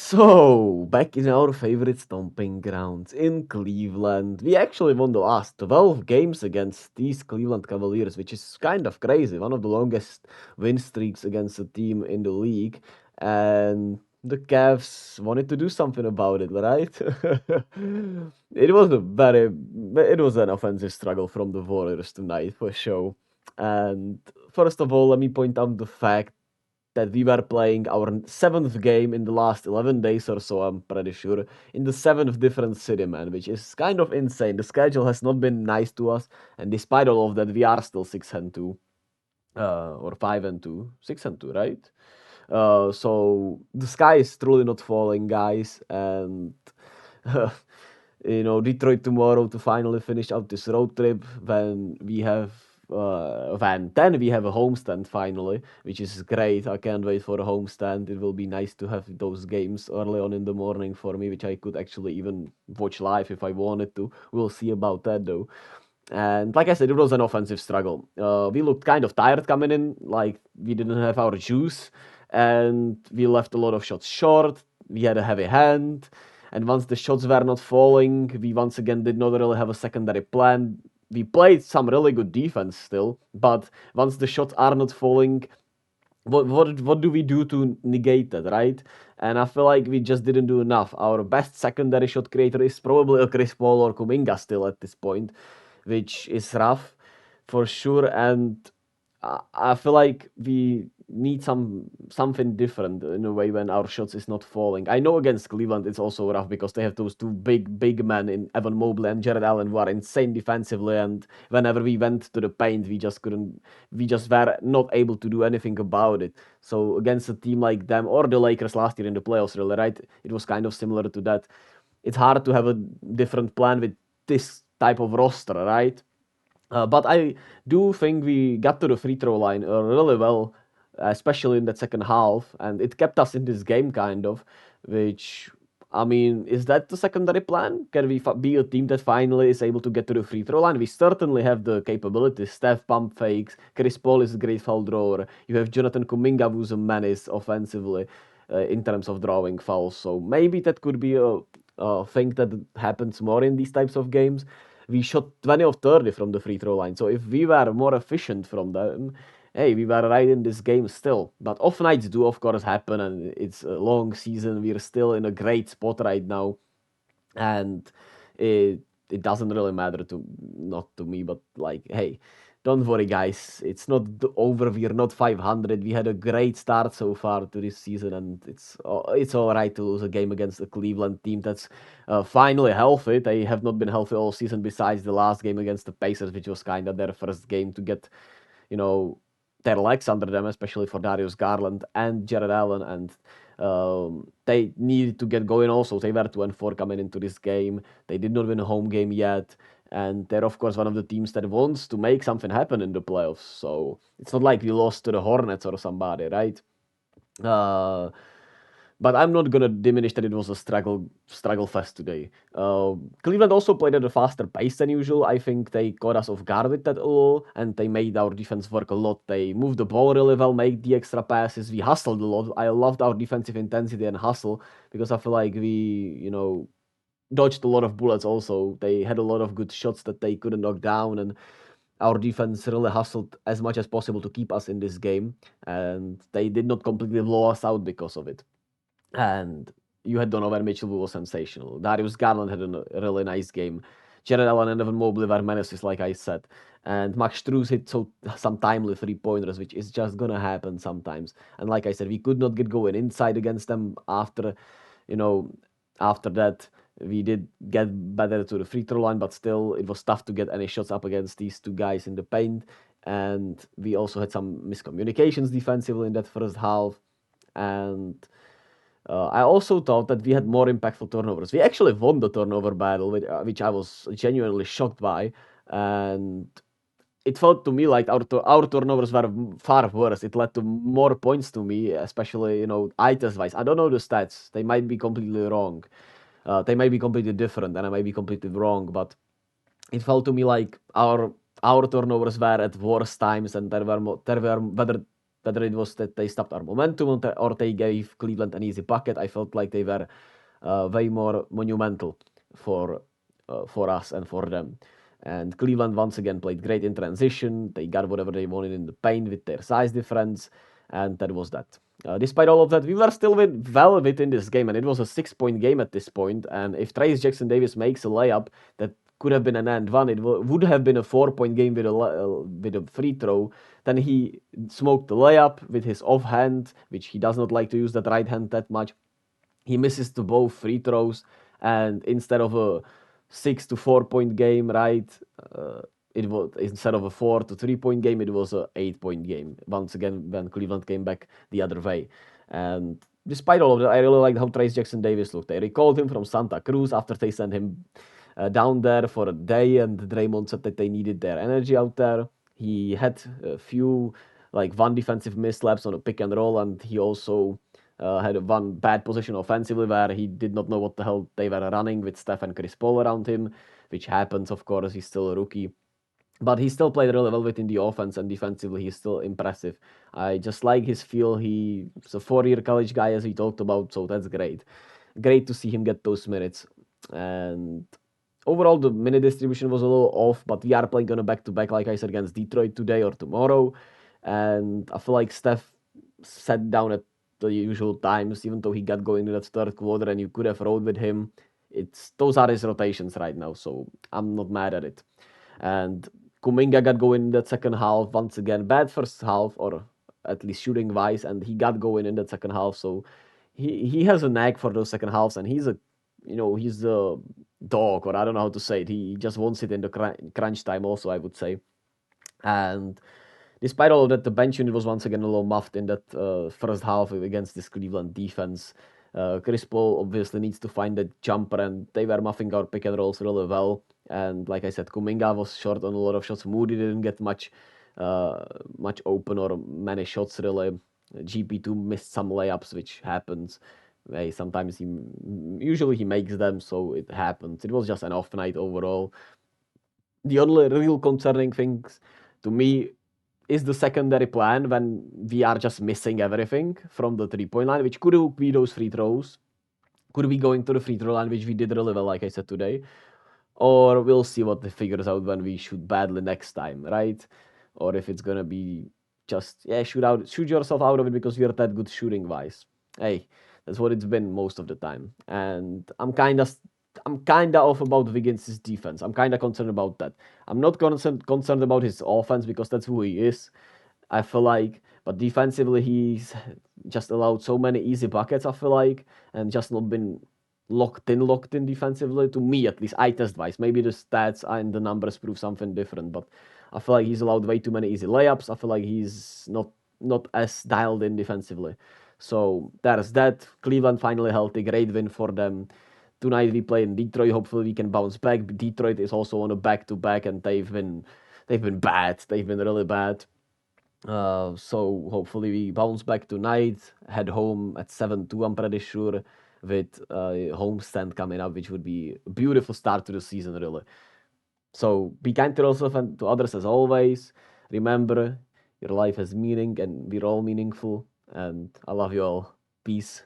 So, back in our favorite stomping grounds in Cleveland, we actually won the last 12 games against these Cleveland Cavaliers, which is kind of crazy. One of the longest win streaks against a team in the league. And the Cavs wanted to do something about it, right? It was an offensive struggle from the Warriors tonight, for sure. And first of all, let me point out the fact that we were playing our seventh game in the last 11 days or so, I'm pretty sure, in the seventh different city, man, which is kind of insane. The schedule has not been nice to us, and despite all of that, we are still 6 and 2, or 5 and 2, 6 and 2, right? So the sky is truly not falling, guys, and Detroit tomorrow to finally finish out this road trip when we have when then we have a homestand finally, which is great. I can't wait for a homestand. It will be nice to have those games early on in the morning for me, which I could actually even watch live if I wanted to. We'll see about that though. And like I said, it was an offensive struggle. We looked kind of tired coming in, like we didn't have our juice, and we left a lot of shots short. We had a heavy hand, and once the shots were not falling, we once again did not really have a secondary plan. We played some really good defense still, but once the shots are not falling, what do we do to negate that, right? And I feel like we just didn't do enough. Our best secondary shot creator is probably a Chris Paul or Kuminga still at this point, which is rough for sure. And I feel like we need something different in a way when our shots is not falling. I know against Cleveland it's also rough because they have those two big men in Evan Mobley and Jared Allen who are insane defensively, and whenever we went to the paint we just were not able to do anything about it. So against a team like them or the Lakers last year in the playoffs, really, right? It was kind of similar to that. It's hard to have a different plan with this type of roster, right? But I do think we got to the free throw line really well, especially in that second half, and it kept us in this game kind of. Which, I mean, is that the secondary plan? Can we be a team that finally is able to get to the free throw line? We certainly have the capabilities. Steph pump fakes, Chris Paul is a great foul drawer. You have Jonathan Kuminga who's a menace offensively in terms of drawing fouls. So maybe that could be a thing that happens more in these types of games. We shot 20 of 30 from the free throw line. So if we were more efficient from them, hey, we were right in this game still. But off nights do, of course, happen, and it's a long season. We're still in a great spot right now, and it doesn't really matter to not to me, but like, hey, don't worry, guys. It's not over. We're not 500. We had a great start so far to this season, and it's all right to lose a game against the Cleveland team that's finally healthy. They have not been healthy all season, besides the last game against the Pacers, which was kind of their first game to get, you know, their legs under them, especially for Darius Garland and Jared Allen, and they needed to get going also. They were 2-4 coming into this game. They did not win a home game yet. And they're, of course, one of the teams that wants to make something happen in the playoffs. So it's not like we lost to the Hornets or somebody, right? Uh, but I'm not gonna diminish that it was a struggle fest today. Cleveland also played at a faster pace than usual. I think they caught us off guard with that a little, and they made our defense work a lot. They moved the ball really well, made the extra passes. We hustled a lot. I loved our defensive intensity and hustle because I feel like we, dodged a lot of bullets. Also, they had a lot of good shots that they couldn't knock down, and our defense really hustled as much as possible to keep us in this game, and they did not completely blow us out because of it. And you had Donovan Mitchell, who was sensational. Darius Garland had a really nice game. Jared Allen and Evan Mobley were menaces, like I said. And Max Struz hit some timely three-pointers, which is just gonna happen sometimes. And like I said, we could not get going inside against them you know, after that. We did get better to the free throw line, but still, it was tough to get any shots up against these two guys in the paint. And we also had some miscommunications defensively in that first half. And I also thought that we had more impactful turnovers. We actually won the turnover battle, which I was genuinely shocked by. And it felt to me like our turnovers were far worse. It led to more points to me, especially, items wise. I don't know the stats. They might be completely wrong. They might be completely different, and I might be completely wrong. But it felt to me like our turnovers were at worse times, and there were whether it was that they stopped our momentum or they gave Cleveland an easy bucket, I felt like they were way more monumental for us and for them. And Cleveland once again played great in transition. They got whatever they wanted in the paint with their size difference, and that was that. Despite all of that, we were still well within this game, and it was a 6-point game at this point. And if Trayce Jackson-Davis makes a layup, that could have been an and one. It would have been a 4-point game with a free throw. Then he smoked the layup with his offhand, which he does not like to use that right hand that much. He misses to both free throws, and instead of a 6 to 4-point game, right? It was instead of a 4 to 3-point game, it was a 8-point game. Once again, when Cleveland came back the other way, and despite all of that, I really liked how Trayce Jackson-Davis looked. They recalled him from Santa Cruz after they sent him down there for a day, and Draymond said that they needed their energy out there. He had a few, like one defensive mislaps on a pick and roll, and he also had one bad position offensively where he did not know what the hell they were running with Steph and Chris Paul around him, which happens, of course. He's still a rookie. But he still played really well within the offense, and defensively he's still impressive. I just like his feel. He's a 4-year college guy, as we talked about, so that's great. Great to see him get those minutes. And overall, the minute distribution was a little off, but we are playing on a back-to-back, like I said, against Detroit today or tomorrow. And I feel like Steph sat down at the usual times, even though he got going in that third quarter and you could have rode with him. Those are his rotations right now, so I'm not mad at it. And Kuminga got going in that second half once again. Bad first half, or at least shooting wise, and he got going in that second half. So he has a knack for those second halves, and he's a dog, or I don't know how to say it. He just wants it in the crunch time also, I would say. And despite all of that, the bench unit was once again a little muffed in that first half against this Cleveland defense. Chris Paul obviously needs to find that jumper, and they were muffing our pick and rolls really well. And like I said, Kuminga was short on a lot of shots. Moody didn't get much open or many shots really. GP2 missed some layups, which happens. Sometimes usually he makes them, so it happens. It was just an off night overall. The only real concerning things to me is the secondary plan when we are just missing everything from the 3-point line, which could be those free throws, could be going to the free throw line, which we did really well, like I said today, or we'll see what they figures out when we shoot badly next time, right? Or if it's gonna be just shoot yourself out of it because we are that good shooting wise. Hey, that's what it's been most of the time, and I'm kind of off about Wiggins' defense. I'm kind of concerned about that. I'm not concerned about his offense because that's who he is. I feel like, but defensively he's just allowed so many easy buckets. I feel like, and just not been locked in defensively. To me, at least, eye test wise. Maybe the stats and the numbers prove something different, but I feel like he's allowed way too many easy layups. I feel like he's not as dialed in defensively. So there's that. Cleveland finally healthy. Great win for them. Tonight we play in Detroit. Hopefully we can bounce back. Detroit is also on a back-to-back, and they've been bad. They've been really bad. So hopefully we bounce back tonight. Head home at 7-2. I'm pretty sure, with homestand coming up, which would be a beautiful start to the season, really. So be kind to yourself and to others as always. Remember, your life has meaning, and we're all meaningful. And I love you all. Peace.